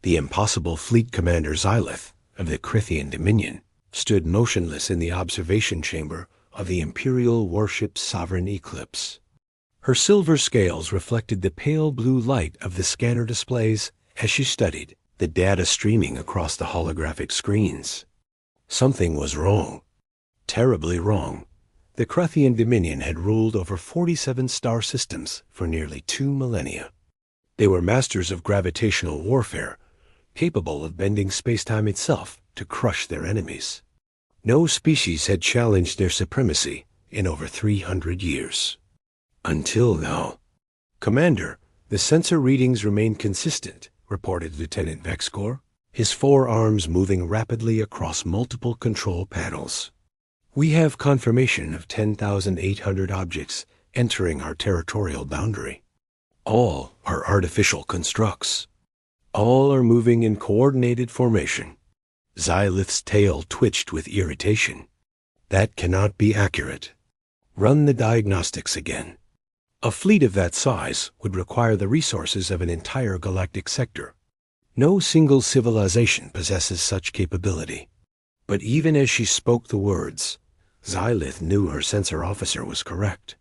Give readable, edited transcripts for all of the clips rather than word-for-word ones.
The impossible fleet commander Xylith of the Crithian Dominion stood motionless in the observation chamber of the Imperial warship Sovereign Eclipse. Her silver scales reflected the pale blue light of the scanner displays as she studied the data streaming across the holographic screens. Something was wrong. Terribly wrong. The Crithian Dominion had ruled over 47 star systems for nearly 2 millennia. They were masters of gravitational warfare, capable of bending spacetime itself to crush their enemies. No species had challenged their supremacy in over 300 years. Until now. Commander, the sensor readings remain consistent, reported Lieutenant Vexcor, his forearms moving rapidly across multiple control panels. We have confirmation of 10,800 objects entering our territorial boundary. All are artificial constructs. All are moving in coordinated formation. Xylith's tail twitched with irritation. That cannot be accurate. Run the diagnostics again. A fleet of that size would require the resources of an entire galactic sector. No single civilization possesses such capability. But even as she spoke the words, Xylith knew her sensor officer was correct.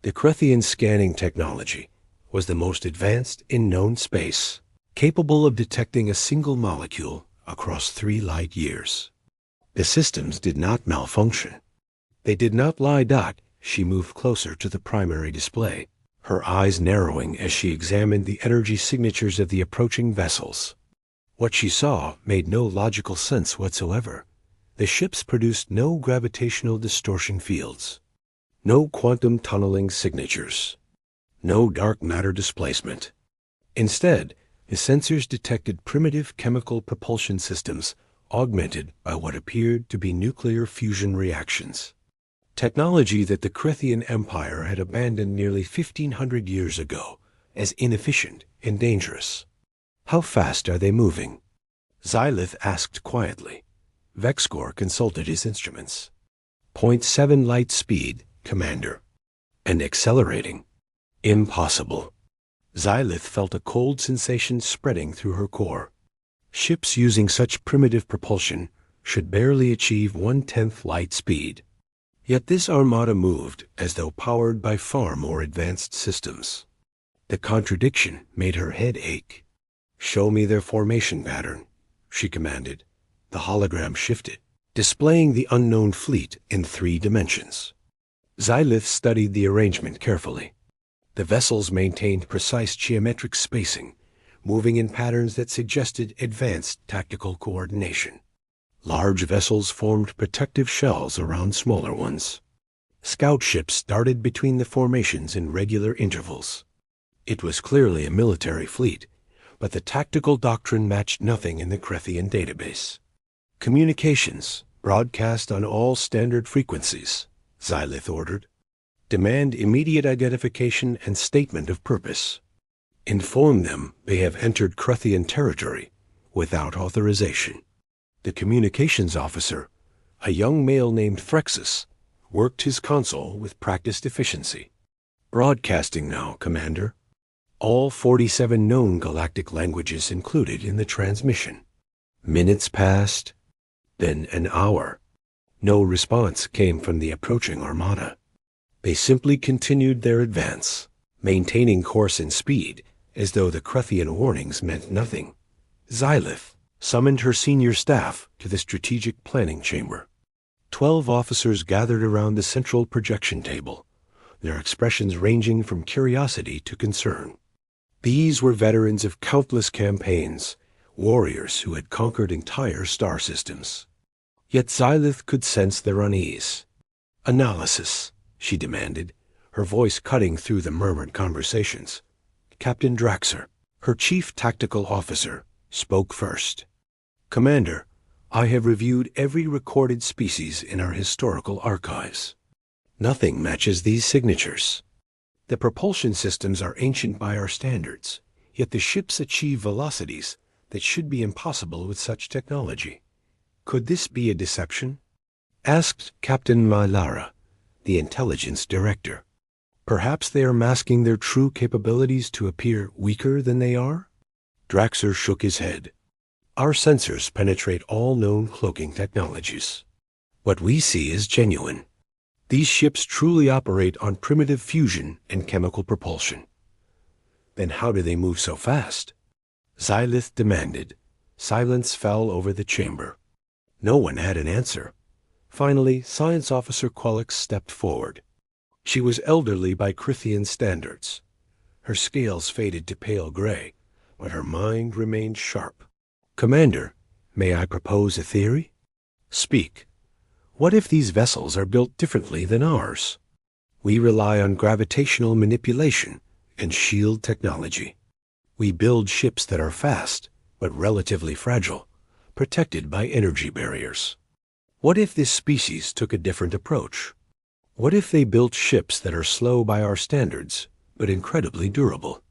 The Crithian scanning technology was the most advanced in known space, capable of detecting a single molecule across 3 light years. The systems did not malfunction. They did not lie. She moved closer to the primary display, her eyes narrowing as she examined the energy signatures of the approaching vessels. What she saw made no logical sense whatsoever. The ships produced no gravitational distortion fields, no quantum tunneling signatures, no dark matter displacement. Instead, the sensors detected primitive chemical propulsion systems augmented by what appeared to be nuclear fusion reactions. Technology that the Crithian Empire had abandoned nearly 1,500 years ago as inefficient and dangerous. How fast are they moving? Xylith asked quietly. Vexcor consulted his instruments. 0.7 light speed, Commander. And accelerating. Impossible. Xylith felt a cold sensation spreading through her core. Ships using such primitive propulsion should barely achieve 1/10 light speed. Yet this armada moved as though powered by far more advanced systems. The contradiction made her head ache. "Show me their formation pattern," she commanded. The hologram shifted, displaying the unknown fleet in 3 dimensions. Xylith studied the arrangement carefully. The vessels maintained precise geometric spacing, moving in patterns that suggested advanced tactical coordination. Large vessels formed protective shells around smaller ones. Scout ships darted between the formations in regular intervals. It was clearly a military fleet, but the tactical doctrine matched nothing in the Crithian database. "Communications, broadcast on all standard frequencies," Xylith ordered. "Demand immediate identification and statement of purpose. Inform them they have entered Crithian territory without authorization." The communications officer, a young male named Threxus, worked his console with practiced efficiency. "Broadcasting now, Commander. All 47 known galactic languages included in the transmission." Minutes passed, then an hour. No response came from the approaching armada. They simply continued their advance, maintaining course and speed as though the Crithian warnings meant nothing. Xylith summoned her senior staff to the strategic planning chamber. 12 officers gathered around the central projection table, their expressions ranging from curiosity to concern. These were veterans of countless campaigns, warriors who had conquered entire star systems. Yet Xylith could sense their unease. "Analysis," she demanded, her voice cutting through the murmured conversations. Captain Draxer, her chief tactical officer, spoke first. "Commander, I have reviewed every recorded species in our historical archives. Nothing matches these signatures. The propulsion systems are ancient by our standards, yet the ships achieve velocities that should be impossible with such technology. Could this be a deception?" Asked Captain Mylara, the intelligence director. "Perhaps they are masking their true capabilities to appear weaker than they are?" Draxer shook his head. Our sensors penetrate all known cloaking technologies. What we see is genuine. These ships truly operate on primitive fusion and chemical propulsion. Then how do they move so fast? Xylith demanded. Silence fell over the chamber. No one had an answer. Finally, Science Officer Quallix stepped forward. She was elderly by Crithian standards. Her scales faded to pale gray, but her mind remained sharp. Commander, may I propose a theory? Speak. What if these vessels are built differently than ours? We rely on gravitational manipulation and shield technology. We build ships that are fast, but relatively fragile, protected by energy barriers. What if this species took a different approach? What if they built ships that are slow by our standards, but incredibly durable?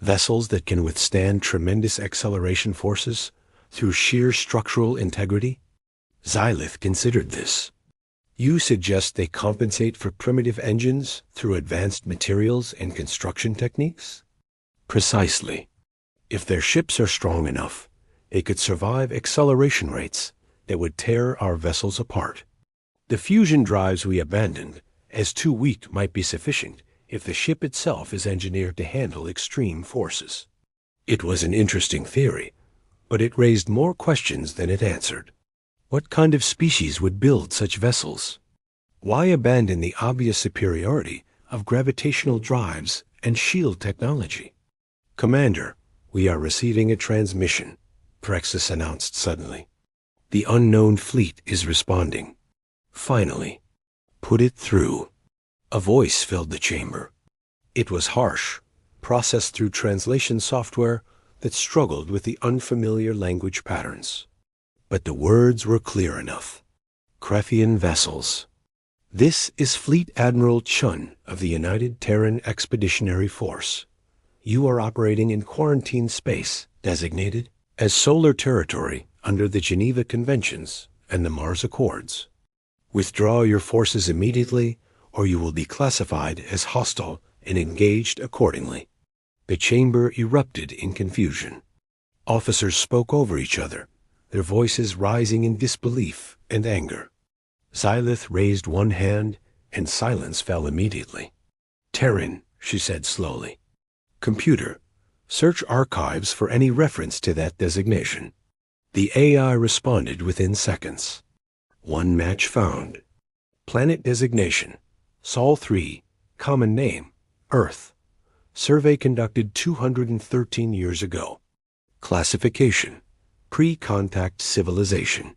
Vessels that can withstand tremendous acceleration forces through sheer structural integrity? Xylith considered this. You suggest they compensate for primitive engines through advanced materials and construction techniques? Precisely. If their ships are strong enough, they could survive acceleration rates that would tear our vessels apart. The fusion drives we abandoned as too weak might be sufficient if the ship itself is engineered to handle extreme forces. It was an interesting theory, but it raised more questions than it answered. What kind of species would build such vessels? Why abandon the obvious superiority of gravitational drives and shield technology? Commander, we are receiving a transmission, Praxis announced suddenly. The unknown fleet is responding. Finally, put it through. A voice filled the chamber. It was harsh, processed through translation software that struggled with the unfamiliar language patterns. But the words were clear enough. Crethian vessels. This is Fleet Admiral Chun of the United Terran Expeditionary Force. You are operating in quarantine space, designated as solar territory under the Geneva Conventions and the Mars Accords. Withdraw your forces immediately, or you will be classified as hostile and engaged accordingly. The chamber erupted in confusion. Officers spoke over each other, their voices rising in disbelief and anger. Xylith raised one hand, and silence fell immediately. Terran, she said slowly. Computer, search archives for any reference to that designation. The AI responded within seconds. One match found. Planet designation, Sol 3, common name, Earth. Survey conducted 213 years ago. Classification, pre-contact civilization.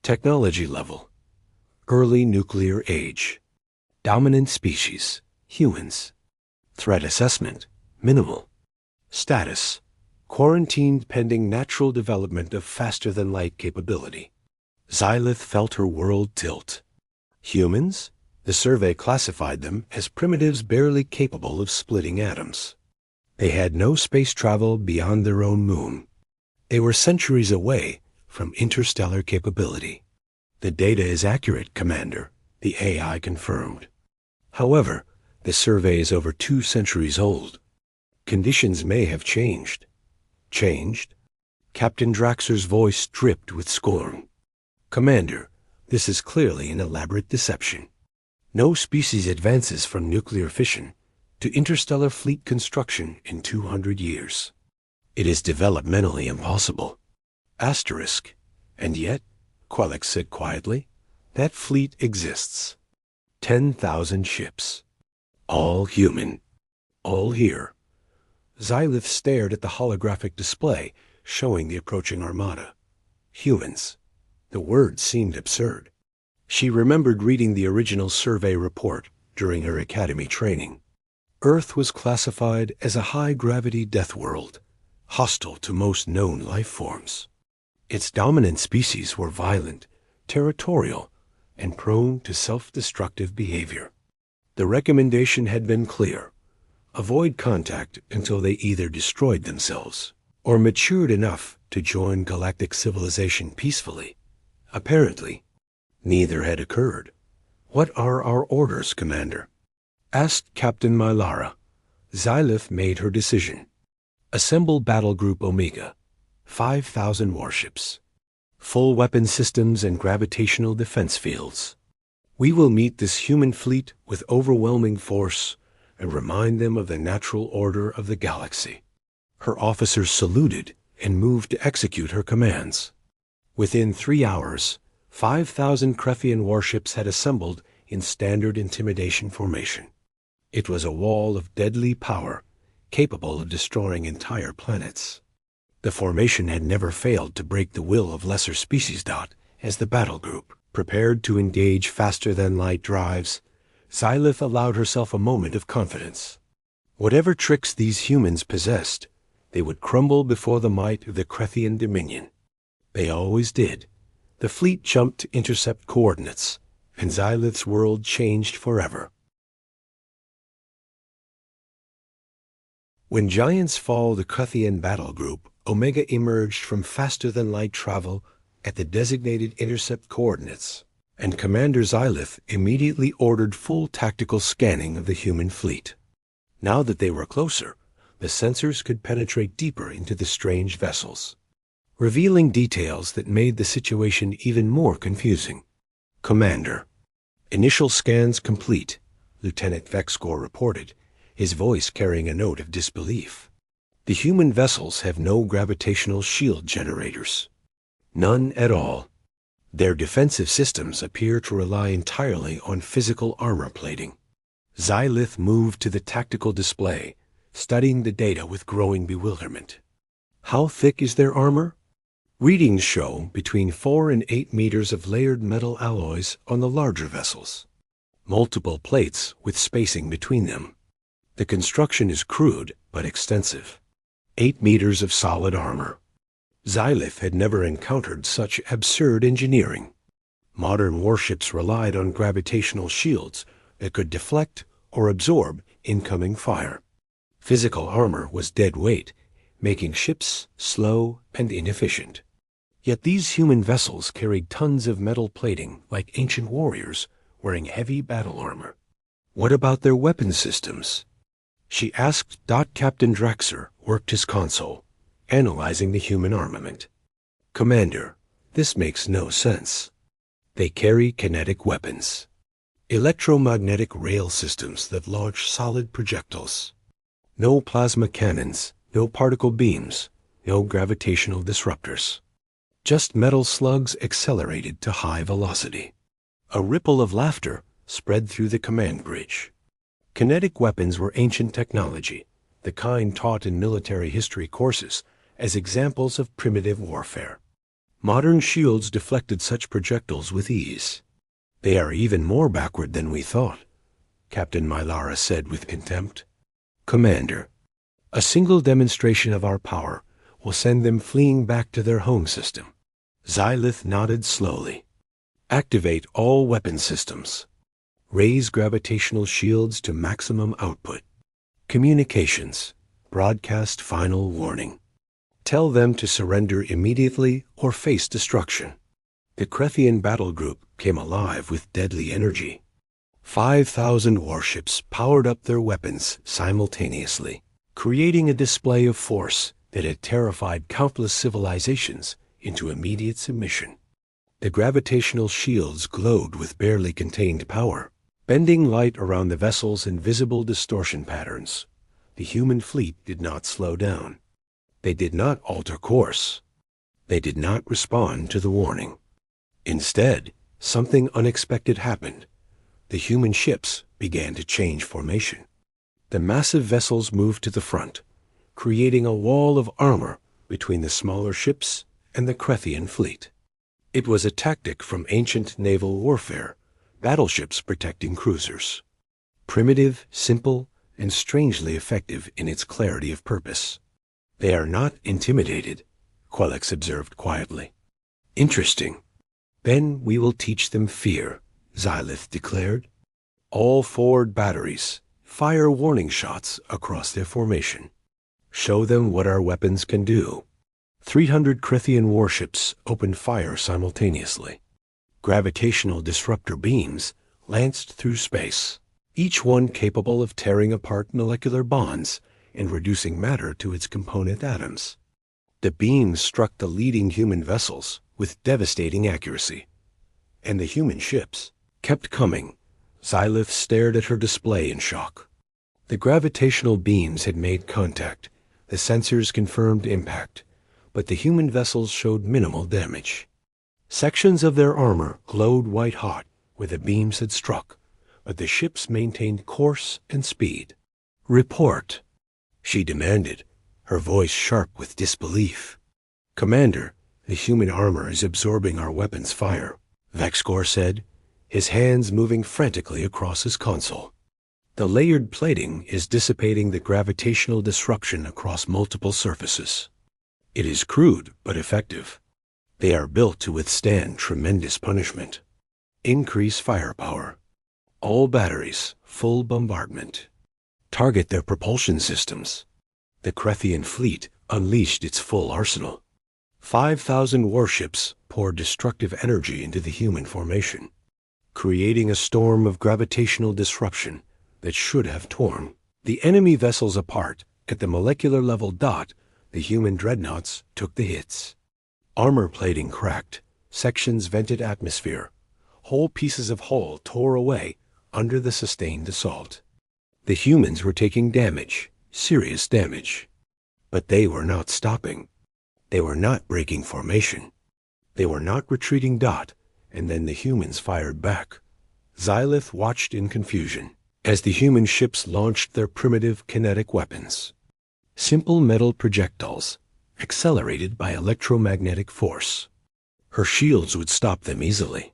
Technology level, early nuclear age. Dominant species, humans. Threat assessment, minimal. Status, quarantined pending natural development of faster-than-light capability. Xylith felt her world tilt. Humans? The survey classified them as primitives barely capable of splitting atoms. They had no space travel beyond their own moon. They were centuries away from interstellar capability. The data is accurate, Commander, the AI confirmed. However, the survey is over 2 centuries old. Conditions may have changed. Changed? Captain Draxer's voice dripped with scorn. Commander, this is clearly an elaborate deception. No species advances from nuclear fission to interstellar fleet construction in 200 years. It is developmentally impossible. Asterisk. And yet, Quallix said quietly, that fleet exists. 10,000 ships. All human. All here. Xylith stared at the holographic display showing the approaching armada. Humans. The word seemed absurd. She remembered reading the original survey report during her academy training. Earth was classified as a high-gravity death world, hostile to most known life forms. Its dominant species were violent, territorial, and prone to self-destructive behavior. The recommendation had been clear. Avoid contact until they either destroyed themselves or matured enough to join galactic civilization peacefully. Apparently, neither had occurred. What are our orders, Commander? Asked Captain Mylara. Xylith made her decision. Assemble Battle Group Omega, 5,000 warships, full weapon systems and gravitational defense fields. We will meet this human fleet with overwhelming force and remind them of the natural order of the galaxy. Her officers saluted and moved to execute her commands. Within 3 hours, 5,000 Krethian warships had assembled in standard intimidation formation. It was a wall of deadly power, capable of destroying entire planets. The formation had never failed to break the will of lesser species. As the battle group prepared to engage faster-than-light drives, Xylith allowed herself a moment of confidence. Whatever tricks these humans possessed, they would crumble before the might of the Krethian Dominion. They always did. The fleet jumped to intercept coordinates, and Xylith's world changed forever. When giants fall, the Krethian battle group Omega emerged from faster-than-light travel at the designated intercept coordinates, and Commander Xylith immediately ordered full tactical scanning of the human fleet. Now that they were closer, the sensors could penetrate deeper into the strange vessels, revealing details that made the situation even more confusing. Commander, initial scans complete, Lieutenant Vexgor reported, his voice carrying a note of disbelief. The human vessels have no gravitational shield generators. None at all. Their defensive systems appear to rely entirely on physical armor plating. Xylith moved to the tactical display, studying the data with growing bewilderment. How thick is their armor? Readings show between 4 and 8 meters of layered metal alloys on the larger vessels. Multiple plates with spacing between them. The construction is crude but extensive. 8 meters of solid armor. Xylith had never encountered such absurd engineering. Modern warships relied on gravitational shields that could deflect or absorb incoming fire. Physical armor was dead weight, making ships slow and inefficient. Yet these human vessels carried tons of metal plating like ancient warriors wearing heavy battle armor. What about their weapon systems? She asked. Captain Draxer worked his console, analyzing the human armament. Commander, this makes no sense. They carry kinetic weapons. Electromagnetic rail systems that launch solid projectiles. No plasma cannons, no particle beams, no gravitational disruptors. Just metal slugs accelerated to high velocity. A ripple of laughter spread through the command bridge. Kinetic weapons were ancient technology, the kind taught in military history courses as examples of primitive warfare. Modern shields deflected such projectiles with ease. They are even more backward than we thought, Captain Mylara said with contempt. Commander, a single demonstration of our power will send them fleeing back to their home system. Xylith nodded slowly. Activate all weapon systems. Raise gravitational shields to maximum output. Communications. Broadcast final warning. Tell them to surrender immediately or face destruction. The Krethian battle group came alive with deadly energy. 5,000 warships powered up their weapons simultaneously, creating a display of force that had terrified countless civilizations into immediate submission. The gravitational shields glowed with barely contained power, bending light around the vessel's invisible distortion patterns. The human fleet did not slow down. They did not alter course. They did not respond to the warning. Instead, something unexpected happened. The human ships began to change formation. The massive vessels moved to the front, creating a wall of armor between the smaller ships and the Krethian fleet. It was a tactic from ancient naval warfare, battleships protecting cruisers. Primitive, simple, and strangely effective in its clarity of purpose. They are not intimidated, Quellex observed quietly. Interesting. Then we will teach them fear, Xylith declared. All forward batteries, fire warning shots across their formation. Show them what our weapons can do. 300 Krethian warships opened fire simultaneously. Gravitational disruptor beams lanced through space, each one capable of tearing apart molecular bonds and reducing matter to its component atoms. The beams struck the leading human vessels with devastating accuracy. And the human ships kept coming. Xylith stared at her display in shock. The gravitational beams had made contact. The sensors confirmed impact, but the human vessels showed minimal damage. Sections of their armor glowed white-hot where the beams had struck, but the ships maintained course and speed. "Report," she demanded, her voice sharp with disbelief. "Commander, the human armor is absorbing our weapons' fire," Vexcor said, his hands moving frantically across his console. "The layered plating is dissipating the gravitational disruption across multiple surfaces. It is crude but effective. They are built to withstand tremendous punishment. Increase firepower. All batteries, full bombardment. Target their propulsion systems." The Krethian fleet unleashed its full arsenal. 5,000 warships poured destructive energy into the human formation, creating a storm of gravitational disruption that should have torn the enemy vessels apart. At the molecular level dot, the human dreadnoughts took the hits. Armor plating cracked, sections vented atmosphere, whole pieces of hull tore away under the sustained assault. The humans were taking damage, serious damage. But they were not stopping. They were not breaking formation. They were not retreating dot, and then the humans fired back. Xylith watched in confusion as the human ships launched their primitive kinetic weapons. Simple metal projectiles, accelerated by electromagnetic force. Her shields would stop them easily.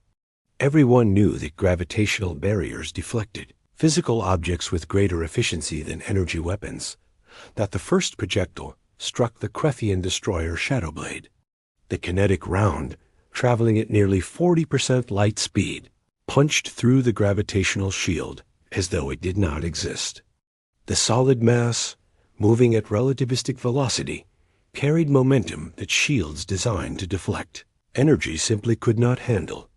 Everyone knew that gravitational barriers deflected physical objects with greater efficiency than energy weapons, that the first projectile struck the Krethian destroyer Shadowblade. The kinetic round, traveling at nearly 40% light speed, punched through the gravitational shield as though it did not exist. The solid mass, moving at relativistic velocity, carried momentum that shields designed to deflect. Energy simply could not handle.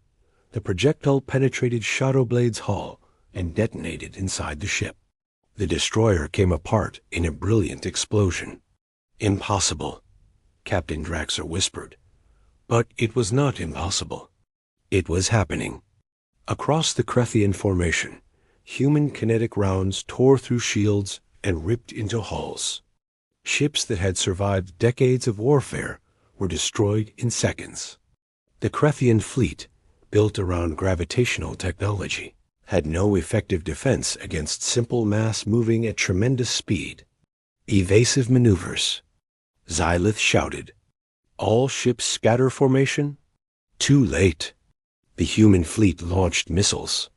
The projectile penetrated Shadowblade's hull and detonated inside the ship. The destroyer came apart in a brilliant explosion. "Impossible," Captain Draxer whispered. But it was not impossible. It was happening. Across the Krethian formation, human kinetic rounds tore through shields and ripped into hulls. Ships that had survived decades of warfare were destroyed in seconds. The Krethian fleet, built around gravitational technology, had no effective defense against simple mass moving at tremendous speed. "Evasive maneuvers," Xylith shouted. "All ships scatter formation?" Too late. The human fleet launched missiles.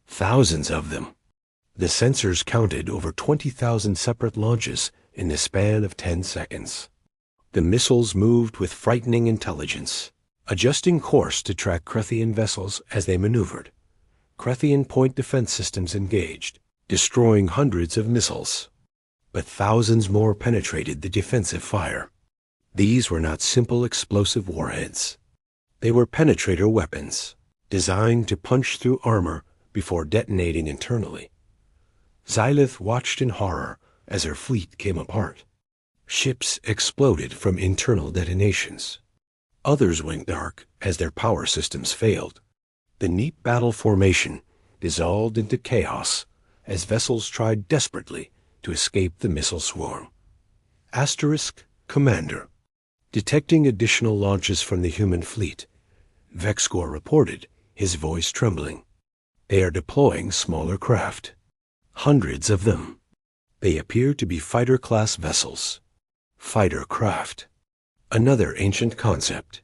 Thousands of them. The sensors counted over 20,000 separate launches in the span of 10 seconds. The missiles moved with frightening intelligence, adjusting course to track Krethian vessels as they maneuvered. Krethian point defense systems engaged, destroying hundreds of missiles. But thousands more penetrated the defensive fire. These were not simple explosive warheads. They were penetrator weapons, designed to punch through armor before detonating internally. Xylith watched in horror as her fleet came apart. Ships exploded from internal detonations. Others went dark as their power systems failed. The neat battle formation dissolved into chaos as vessels tried desperately to escape the missile swarm. Commander. Detecting additional launches from the human fleet, Vexcor reported, his voice trembling. "They are deploying smaller craft. Hundreds of them. They appear to be fighter-class vessels. Fighter craft. Another ancient concept.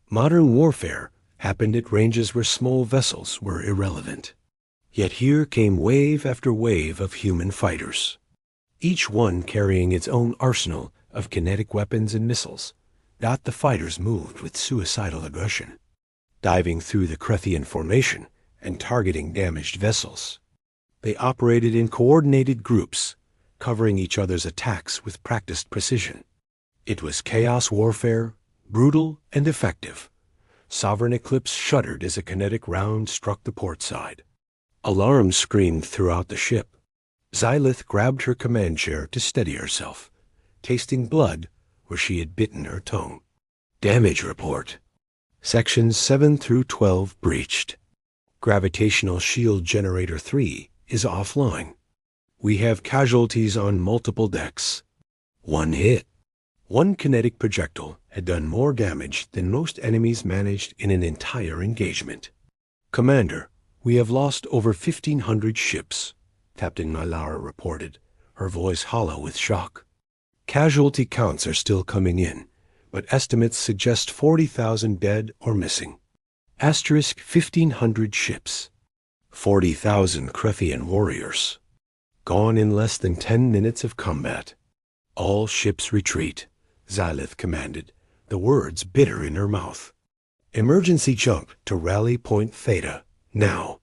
Modern warfare happened at ranges where small vessels were irrelevant. Yet here came wave after wave of human fighters, each one carrying its own arsenal of kinetic weapons and missiles. The fighters moved with suicidal aggression, diving through the Krethian formation and targeting damaged vessels. They operated in coordinated groups, covering each other's attacks with practiced precision. It was chaos warfare, brutal and effective. Sovereign Eclipse shuddered as a kinetic round struck the port side. Alarms screamed throughout the ship. Xylith grabbed her command chair to steady herself, tasting blood where she had bitten her tongue. Damage report. Sections 7 through 12 breached. Gravitational shield generator 3 is offline. We have casualties on multiple decks. One hit. One kinetic projectile had done more damage than most enemies managed in an entire engagement. Commander, we have lost over 1,500 ships, Captain Nylara reported, her voice hollow with shock. Casualty counts are still coming in, but estimates suggest 40,000 dead or missing. Asterisk 1,500 ships. 40,000 Krethian warriors. Gone in less than 10 minutes of combat. All ships retreat, Xylith commanded, the words bitter in her mouth. Emergency jump to rally point Theta, now.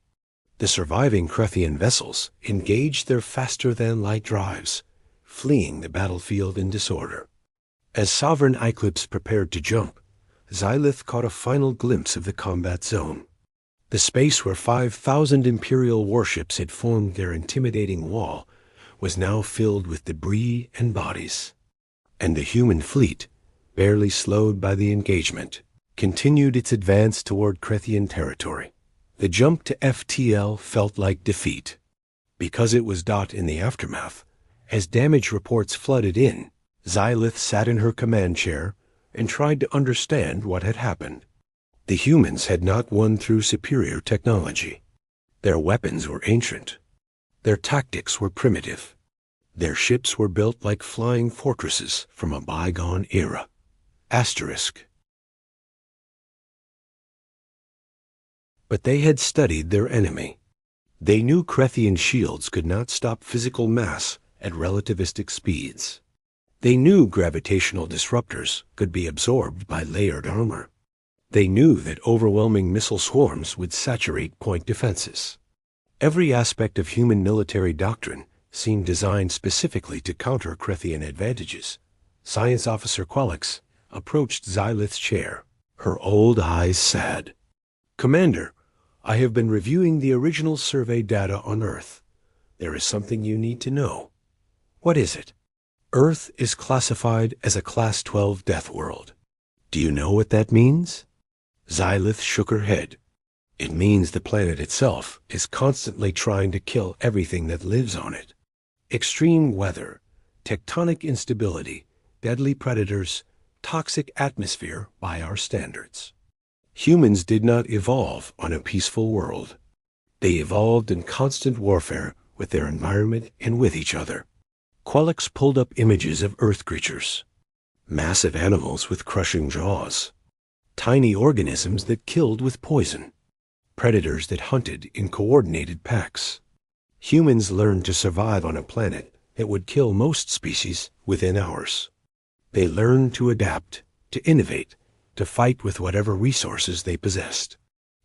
The surviving Krethian vessels engaged their faster-than-light drives, fleeing the battlefield in disorder. As Sovereign Eclipse prepared to jump, Xylith caught a final glimpse of the combat zone. The space where 5,000 Imperial warships had formed their intimidating wall was now filled with debris and bodies. And the human fleet, barely slowed by the engagement, continued its advance toward Krethian territory. The jump to FTL felt like defeat. Because it was in the aftermath, as damage reports flooded in, Xylith sat in her command chair and tried to understand what had happened. The humans had not won through superior technology. Their weapons were ancient. Their tactics were primitive. Their ships were built like flying fortresses from a bygone era. Asterisk. But they had studied their enemy. They knew Krethian shields could not stop physical mass at relativistic speeds. They knew gravitational disruptors could be absorbed by layered armor. They knew that overwhelming missile swarms would saturate point defenses. Every aspect of human military doctrine seemed designed specifically to counter Krethian advantages. Science Officer Qualix approached Xylith's chair, her old eyes sad. Commander, I have been reviewing the original survey data on Earth. There is something you need to know. What is it? Earth is classified as a Class 12 death world. Do you know what that means? Xylith shook her head. It means the planet itself is constantly trying to kill everything that lives on it. Extreme weather, tectonic instability, deadly predators, toxic atmosphere by our standards. Humans did not evolve on a peaceful world. They evolved in constant warfare with their environment and with each other. Qualix pulled up images of Earth creatures. Massive animals with crushing jaws. Tiny organisms that killed with poison. Predators that hunted in coordinated packs. Humans learned to survive on a planet that would kill most species within hours. They learned to adapt, to innovate, to fight with whatever resources they possessed.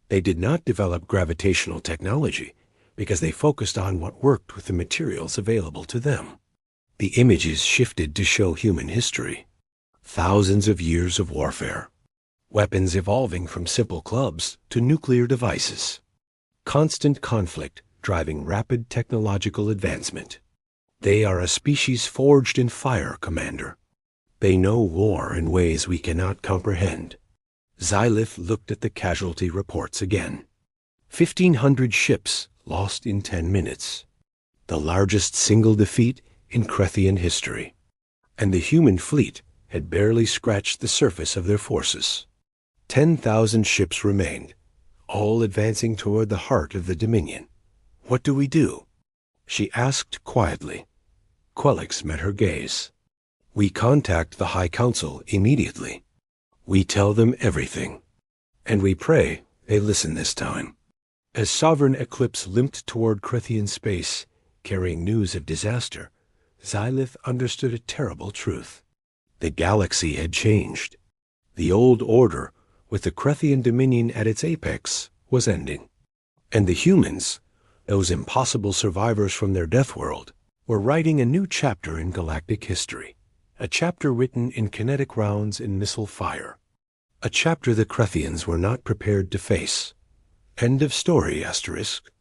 They did not develop gravitational technology because they focused on what worked with the materials available to them. The images shifted to show human history. Thousands of years of warfare. Weapons evolving from simple clubs to nuclear devices. Constant conflict driving rapid technological advancement. They are a species forged in fire, Commander. They know war in ways we cannot comprehend. Xylith looked at the casualty reports again. 1,500 ships lost in 10 minutes. The largest single defeat in Krethian history. And the human fleet had barely scratched the surface of their forces. 10,000 ships remained, all advancing toward the heart of the Dominion. What do we do? She asked quietly. Qualix met her gaze. We contact the High Council immediately. We tell them everything. And we pray they listen this time. As Sovereign Eclipse limped toward Krethian space, carrying news of disaster, Xylith understood a terrible truth. The galaxy had changed. The old order, with the Krethian Dominion at its apex, was ending. And the humans, those impossible survivors from their death world, were writing a new chapter in galactic history. A chapter written in kinetic rounds and missile fire. A chapter the Krethians were not prepared to face. End of story, asterisk.